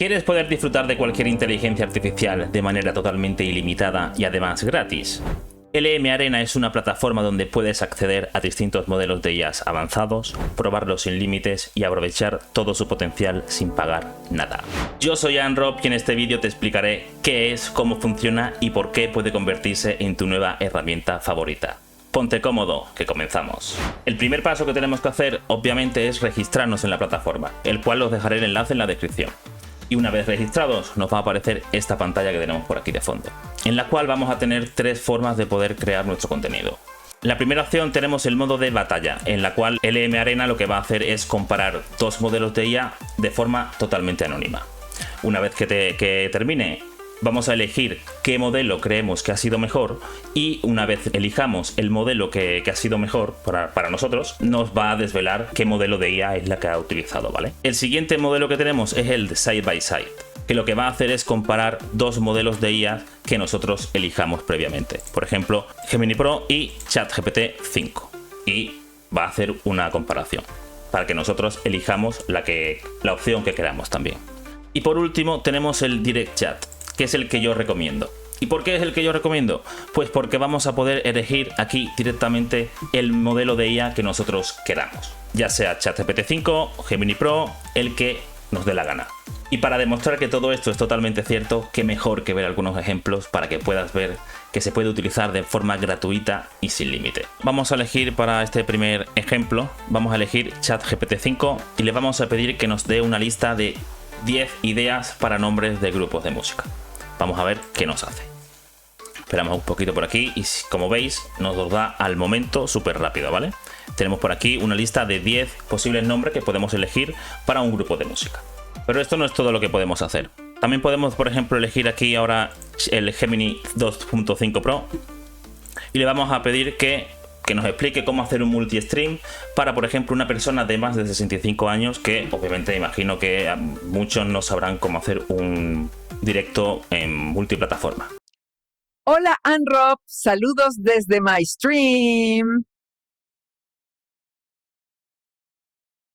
¿Quieres poder disfrutar de cualquier inteligencia artificial de manera totalmente ilimitada y además gratis? LM Arena es una plataforma donde puedes acceder a distintos modelos de IAs avanzados, probarlos sin límites y aprovechar todo su potencial sin pagar nada. Yo soy Anrob y en este vídeo te explicaré qué es, cómo funciona y por qué puede convertirse en tu nueva herramienta favorita. Ponte cómodo, que comenzamos. El primer paso que tenemos que hacer, obviamente, es registrarnos en la plataforma, el cual os dejaré el enlace en la descripción. Y una vez registrados nos va a aparecer esta pantalla que tenemos por aquí de fondo, en la cual vamos a tener tres formas de poder crear nuestro contenido. La primera opción tenemos el modo de batalla, en la cual LM Arena lo que va a hacer es comparar dos modelos de IA de forma totalmente anónima. Una vez que termine, vamos a elegir qué modelo creemos que ha sido mejor y una vez elijamos el modelo que ha sido mejor para nosotros, nos va a desvelar qué modelo de IA es la que ha utilizado, ¿vale? El siguiente modelo que tenemos es el de Side by Side, que lo que va a hacer es comparar dos modelos de IA que nosotros elijamos previamente. Por ejemplo, Gemini Pro y ChatGPT 5. Y va a hacer una comparación para que nosotros elijamos la opción que queramos también. Y por último tenemos el Direct Chat, que es el que yo recomiendo. ¿Y por qué es el que yo recomiendo? Pues porque vamos a poder elegir aquí directamente el modelo de IA que nosotros queramos, ya sea ChatGPT 5, Gemini Pro, el que nos dé la gana. Y para demostrar que todo esto es totalmente cierto, qué mejor que ver algunos ejemplos para que puedas ver que se puede utilizar de forma gratuita y sin límite. Vamos a elegir para este primer ejemplo, vamos a elegir ChatGPT 5 y le vamos a pedir que nos dé una lista de 10 ideas para nombres de grupos de música. Vamos a ver qué nos hace. Esperamos un poquito por aquí y como veis nos los da al momento súper rápido, ¿vale? Tenemos por aquí una lista de 10 posibles nombres que podemos elegir para un grupo de música. Pero esto no es todo lo que podemos hacer. También podemos, por ejemplo, elegir aquí ahora el Gemini 2.5 Pro y le vamos a pedir que nos explique cómo hacer un multi-stream para, por ejemplo, una persona de más de 65 años que obviamente imagino que muchos no sabrán cómo hacer un directo en multiplataforma. Hola Anrob, saludos desde my stream.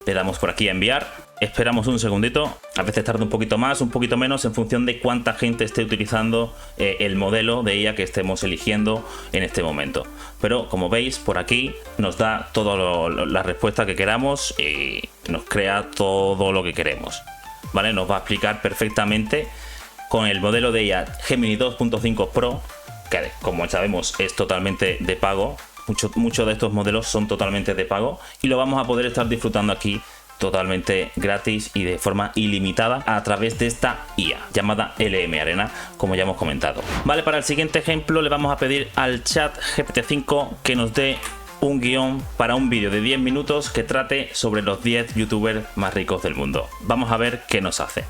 Le damos por aquí a enviar, esperamos un segundito, a veces tarda un poquito más, un poquito menos en función de cuánta gente esté utilizando el modelo de IA que estemos eligiendo en este momento. Pero como veis por aquí nos da toda la respuesta que queramos y nos crea todo lo que queremos, ¿vale? Nos va a explicar perfectamente con el modelo de IA Gemini 2.5 Pro, que como sabemos es totalmente de pago. Muchos de estos modelos son totalmente de pago y lo vamos a poder estar disfrutando aquí totalmente gratis y de forma ilimitada a través de esta IA llamada LM Arena, como ya hemos comentado. Vale, para el siguiente ejemplo le vamos a pedir al ChatGPT 5 que nos dé un guión para un vídeo de 10 minutos que trate sobre los 10 youtubers más ricos del mundo. Vamos a ver qué nos hace.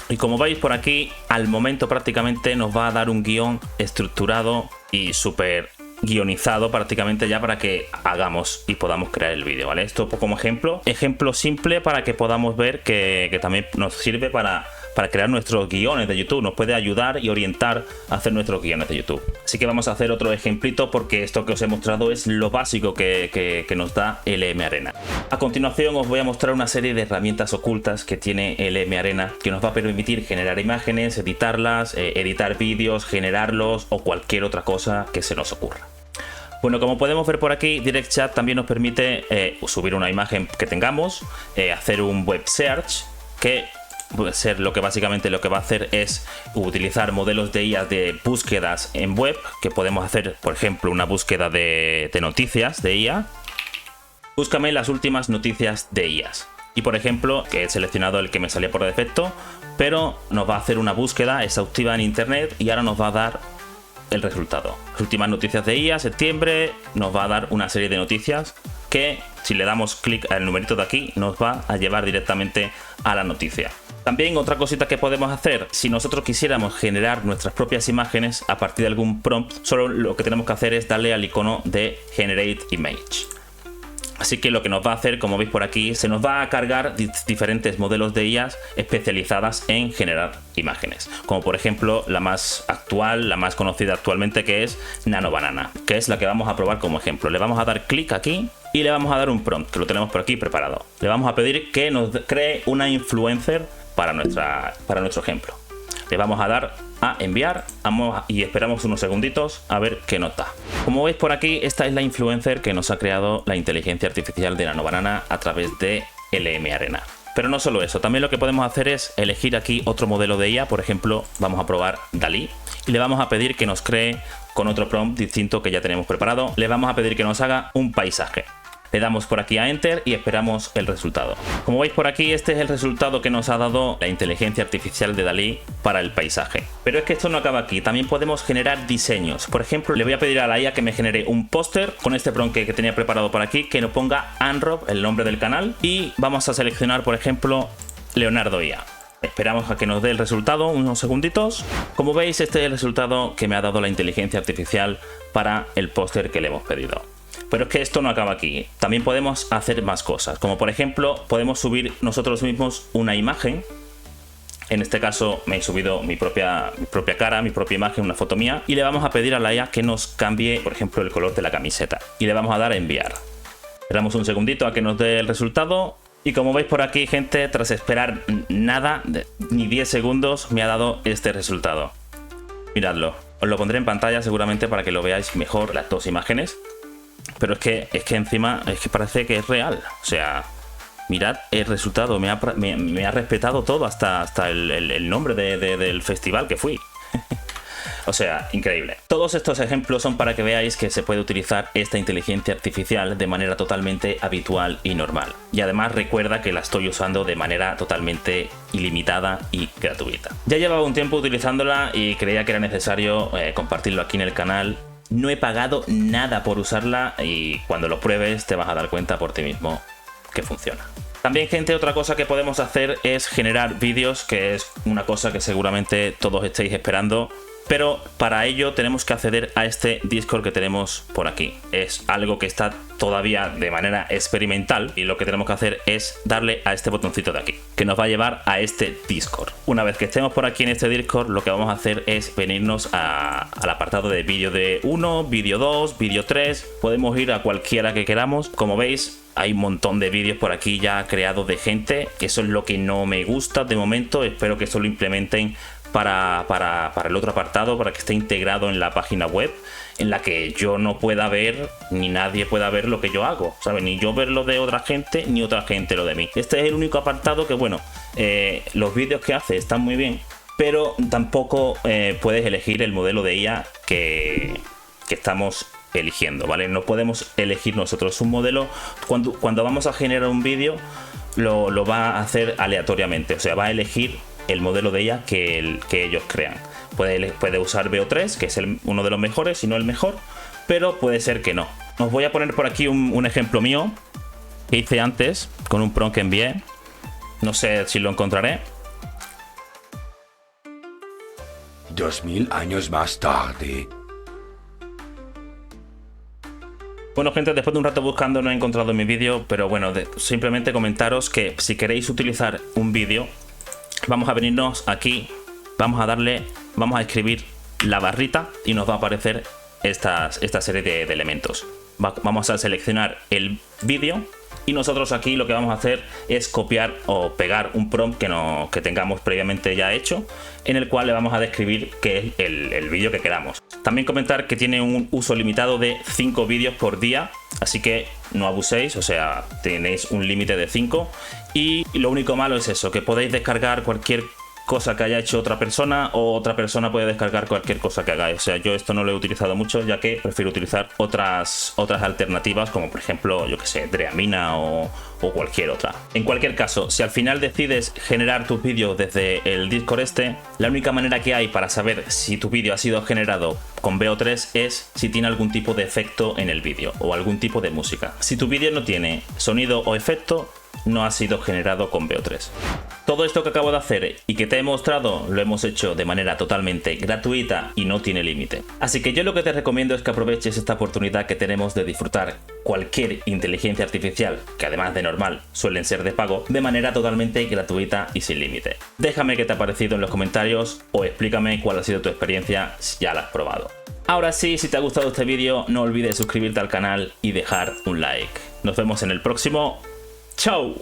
Y como veis por aquí, al momento prácticamente nos va a dar un guión estructurado y súper guionizado prácticamente ya para que hagamos y podamos crear el vídeo, ¿vale? Esto como ejemplo simple para que podamos ver que también nos sirve para crear nuestros guiones de YouTube. Nos puede ayudar y orientar a hacer nuestros guiones de YouTube. Así que vamos a hacer otro ejemplito porque esto que os he mostrado es lo básico que nos da LM Arena. A continuación os voy a mostrar una serie de herramientas ocultas que tiene LM Arena que nos va a permitir generar imágenes, editarlas, editar vídeos, generarlos o cualquier otra cosa que se nos ocurra. Bueno, como podemos ver por aquí, Direct Chat también nos permite subir una imagen que tengamos, hacer un web search, que puede ser básicamente lo que va a hacer es utilizar modelos de IA de búsquedas en web, que podemos hacer, por ejemplo, una búsqueda de noticias de IA. Búscame las últimas noticias de IAs. Y por ejemplo, que he seleccionado el que me salía por defecto, pero nos va a hacer una búsqueda exhaustiva en internet y ahora nos va a dar el resultado. Las últimas noticias de IA, septiembre, nos va a dar una serie de noticias que si le damos clic al numerito de aquí nos va a llevar directamente a la noticia. También otra cosita que podemos hacer, si nosotros quisiéramos generar nuestras propias imágenes a partir de algún prompt, solo lo que tenemos que hacer es darle al icono de Generate Image. Así que lo que nos va a hacer, como veis por aquí, se nos va a cargar diferentes modelos de IAs especializadas en generar imágenes. Como por ejemplo la más actual, la más conocida actualmente, que es Nano Banana, que es la que vamos a probar como ejemplo. Le vamos a dar clic aquí y le vamos a dar un prompt, que lo tenemos por aquí preparado. Le vamos a pedir que nos cree una influencer para nuestro ejemplo. Le vamos a dar a enviar y esperamos unos segunditos a ver qué nos da. Como veis por aquí, esta es la influencer que nos ha creado la inteligencia artificial de Nano Banana a través de LM Arena. Pero no solo eso, también lo que podemos hacer es elegir aquí otro modelo de IA. Por ejemplo, vamos a probar DALL-E y le vamos a pedir que nos cree con otro prompt distinto que ya tenemos preparado. Le vamos a pedir que nos haga un paisaje. Le damos por aquí a Enter y esperamos el resultado. Como veis por aquí, este es el resultado que nos ha dado la inteligencia artificial de DALL-E para el paisaje. Pero es que esto no acaba aquí, también podemos generar diseños. Por ejemplo, le voy a pedir a la IA que me genere un póster con este prompt que tenía preparado por aquí, que nos ponga Anrob, el nombre del canal, y vamos a seleccionar, por ejemplo, Leonardo IA. Esperamos a que nos dé el resultado, unos segunditos. Como veis, este es el resultado que me ha dado la inteligencia artificial para el póster que le hemos pedido. Pero es que esto no acaba aquí, también podemos hacer más cosas, como por ejemplo podemos subir nosotros mismos una imagen. En este caso me he subido mi propia cara, mi propia imagen, una foto mía, y le vamos a pedir a la IA que nos cambie, por ejemplo, el color de la camiseta, y le vamos a dar a enviar. Esperamos un segundito a que nos dé el resultado, y como veis por aquí, gente, tras esperar nada, ni 10 segundos, me ha dado este resultado. Miradlo, os lo pondré en pantalla seguramente para que lo veáis mejor las dos imágenes. Pero es que encima es que parece que es real. O sea, mirad el resultado. Me ha respetado todo, hasta el nombre del festival que fui. O sea, increíble. Todos estos ejemplos son para que veáis que se puede utilizar esta inteligencia artificial de manera totalmente habitual y normal. Y además recuerda que la estoy usando de manera totalmente ilimitada y gratuita. Ya llevaba un tiempo utilizándola y creía que era necesario compartirlo aquí en el canal. No he pagado nada por usarla y cuando lo pruebes te vas a dar cuenta por ti mismo que funciona. También, gente, otra cosa que podemos hacer es generar vídeos, que es una cosa que seguramente todos estéis esperando. Pero para ello tenemos que acceder a este Discord que tenemos por aquí. Es algo que está todavía de manera experimental y lo que tenemos que hacer es darle a este botoncito de aquí, que nos va a llevar a este Discord. Una vez que estemos por aquí en este Discord, lo que vamos a hacer es venirnos al apartado de vídeo de 1, vídeo 2, vídeo 3. Podemos ir a cualquiera que queramos. Como veis, hay un montón de vídeos por aquí ya creados de gente. Eso es lo que no me gusta de momento. Espero que esto lo implementen para el otro apartado, para que esté integrado en la página web, en la que yo no pueda ver, ni nadie pueda ver lo que yo hago, ¿sabes? Ni yo ver lo de otra gente, ni otra gente lo de mí. Este es el único apartado que, bueno, los vídeos que hace están muy bien, pero tampoco puedes elegir el modelo de IA que estamos eligiendo, ¿vale? No podemos elegir nosotros un modelo. Cuando vamos a generar un vídeo, lo va a hacer aleatoriamente, o sea, va a elegir el modelo de ella que ellos crean. Puede usar Veo3, que es uno de los mejores, si no el mejor, pero puede ser que no. Os voy a poner por aquí un ejemplo mío que hice antes con un prompt que envié. No sé si lo encontraré. 2000 años más tarde. Bueno, gente, después de un rato buscando no he encontrado mi vídeo, pero bueno, simplemente comentaros que si queréis utilizar un vídeo, vamos a venirnos aquí, vamos a escribir la barrita y nos va a aparecer esta serie de elementos. Vamos a seleccionar el vídeo y nosotros aquí lo que vamos a hacer es copiar o pegar un prompt que tengamos previamente ya hecho, en el cual le vamos a describir qué es el vídeo que queramos. También comentar que tiene un uso limitado de 5 vídeos por día, así que no abuséis, o sea, tenéis un límite de 5. Y lo único malo es eso, que podéis descargar cualquier cosa que haya hecho otra persona, o otra persona puede descargar cualquier cosa que hagáis. O sea, yo esto no lo he utilizado mucho, ya que prefiero utilizar otras alternativas, como por ejemplo, yo que sé, Dreamina o cualquier otra. En cualquier caso, si al final decides generar tus vídeos desde el Discord la única manera que hay para saber si tu vídeo ha sido generado con Veo3 es si tiene algún tipo de efecto en el vídeo o algún tipo de música. Si tu vídeo no tiene sonido o efecto, no ha sido generado con Veo3. Todo esto que acabo de hacer y que te he mostrado lo hemos hecho de manera totalmente gratuita y no tiene límite. Así que yo lo que te recomiendo es que aproveches esta oportunidad que tenemos de disfrutar cualquier inteligencia artificial, que además de normal suelen ser de pago, de manera totalmente gratuita y sin límite. Déjame qué te ha parecido en los comentarios o explícame cuál ha sido tu experiencia si ya la has probado. Ahora sí, si te ha gustado este vídeo, no olvides suscribirte al canal y dejar un like. Nos vemos en el próximo. ¡Chao!